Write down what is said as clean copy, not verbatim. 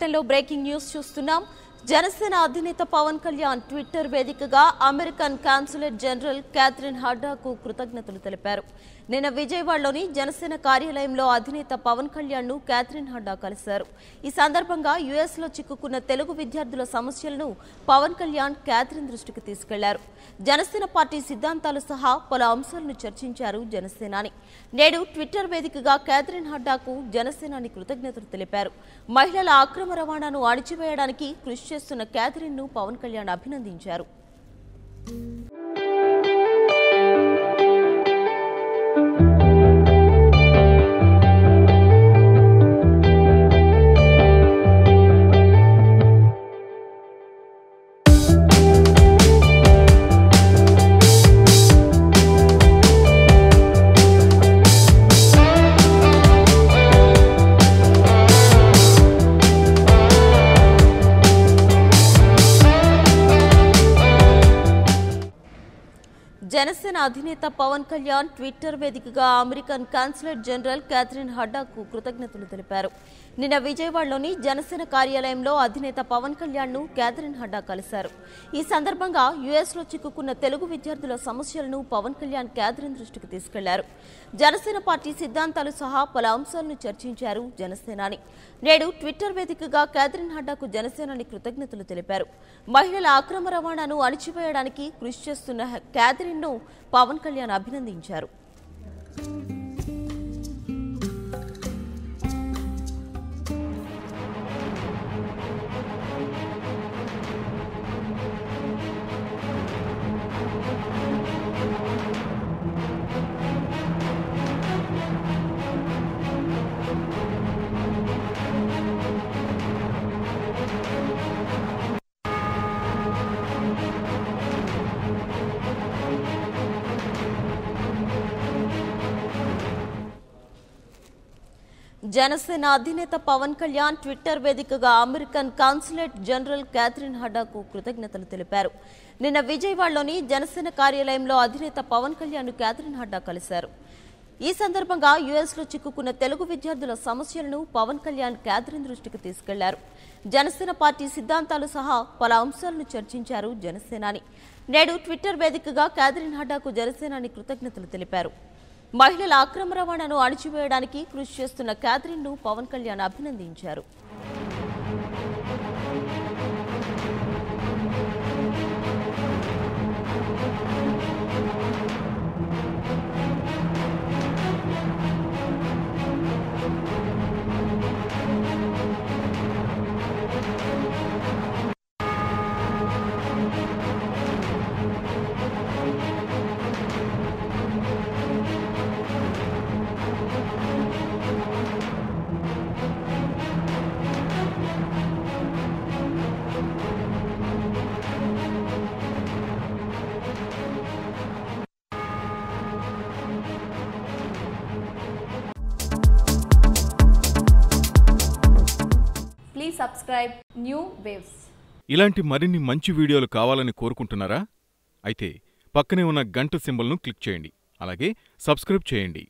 బులెటిన్లో breaking news చూస్తున్నాం. జనసేన అధినేత పవన్ కళ్యాణ్ ట్విట్టర్ వేదికగా అమెరికన్ కాన్సులేట్ జనరల్ క్యాథరిన్ హడ్డాకు కృతజ్ఞతలు తెలిపారు. నిన్న విజయవాడలోని జనసేన కార్యాలయంలో అధినేత పవన్ కళ్యాణ్ ను క్యాథరిన్ హడ్డా కలిశారు. ఈ సందర్భంగా యుఎస్లో చిక్కుకున్న తెలుగు విద్యార్థుల సమస్యలను పవన్ కళ్యాణ్ క్యాథరిన్ దృష్టికి తీసుకెళ్లారు. జనసేన పార్టీ సిద్ధాంతాలు సహా పలు అంశాలను చర్చించారు జనసేనాని. నేడు ట్విట్టర్ వేదికగా క్యాథరిన్ హడ్డాకు జనసేనాని కృతజ్ఞతలు తెలిపారు. మహిళల అక్రమ రవాణాను అణిచివేయడానికి కృషి చేస్తున్న క్యాథరిన్ ను పవన్ కళ్యాణ్ అభినందించారు. జనసేన అధినేత పవన్ కళ్యాణ్ ట్విట్టర్ వేదికగా అమెరికన్ కాన్సులేట్ జనరల్ క్యాథరిన్ హడ్డాకు కృతజ్ఞతలు తెలిపారు. నిన్న విజయవాడలోని జనసేన కార్యాలయంలో అధినేత పవన్ కళ్యాణ్ ను క్యాథరిన్ హడ్డా కలిశారు. ఈ సందర్భంగా యుఎస్లో చిక్కుకున్న తెలుగు విద్యార్థుల సమస్యలను పవన్ కళ్యాణ్ క్యాథరిన్ దృష్టికి తీసుకెళ్లారు. జనసేన పార్టీ సిద్ధాంతాలు సహా పలు అంశాలను చర్చించారు జనసేనాని. నేడు ట్విట్టర్ వేదికగా క్యాథరిన్ హడ్డాకు జనసేనాని కృతజ్ఞతలు తెలిపారు. మహిళల అక్రమ రవాణాను అణిచివేయడానికి కృషి చేస్తున్న క్యాథరిన్ ను పవన్ కళ్యాణ్ అభినందించారు. జనసేన అధినేత పవన్ కళ్యాణ్ ట్విట్టర్ వేదికగా అమెరికన్ కాన్సులేట్ జనరల్ క్యాథరిన్ హడ్డాకు కృతజ్ఞతలు తెలిపారు. నిన్న విజయవాడలోని జనసేన కార్యాలయంలో అధినేత పవన్ కళ్యాణ్ ను క్యాథరిన్ హడ్డా కలిశారు. ఈ సందర్భంగా యుఎస్లో చిక్కుకున్న తెలుగు విద్యార్థుల సమస్యలను పవన్ కళ్యాణ్ క్యాథరిన్ దృష్టికి తీసుకెళ్లారు. జనసేన పార్టీ సిద్ధాంతాలు సహా పలు అంశాలను చర్చించారు జనసేనాని. నేడు ట్విట్టర్ వేదికగా క్యాథరిన్ హడ్డాకు జనసేనాని కృతజ్ఞతలు తెలిపారు. మహిళల అక్రమ రవాణాను అణిచివేయడానికి కృషి చేస్తున్న క్యాథరిన్ ను పవన్ కళ్యాణ్ అభినందించారు. Please subscribe New Waves. ఇలాంటి మరిన్ని మంచి వీడియోలు కావాలని కోరుకుంటున్నారా? అయితే పక్కనే ఉన్న గంట సింబల్ను క్లిక్ చేయండి. అలాగే సబ్స్క్రైబ్ చేయండి.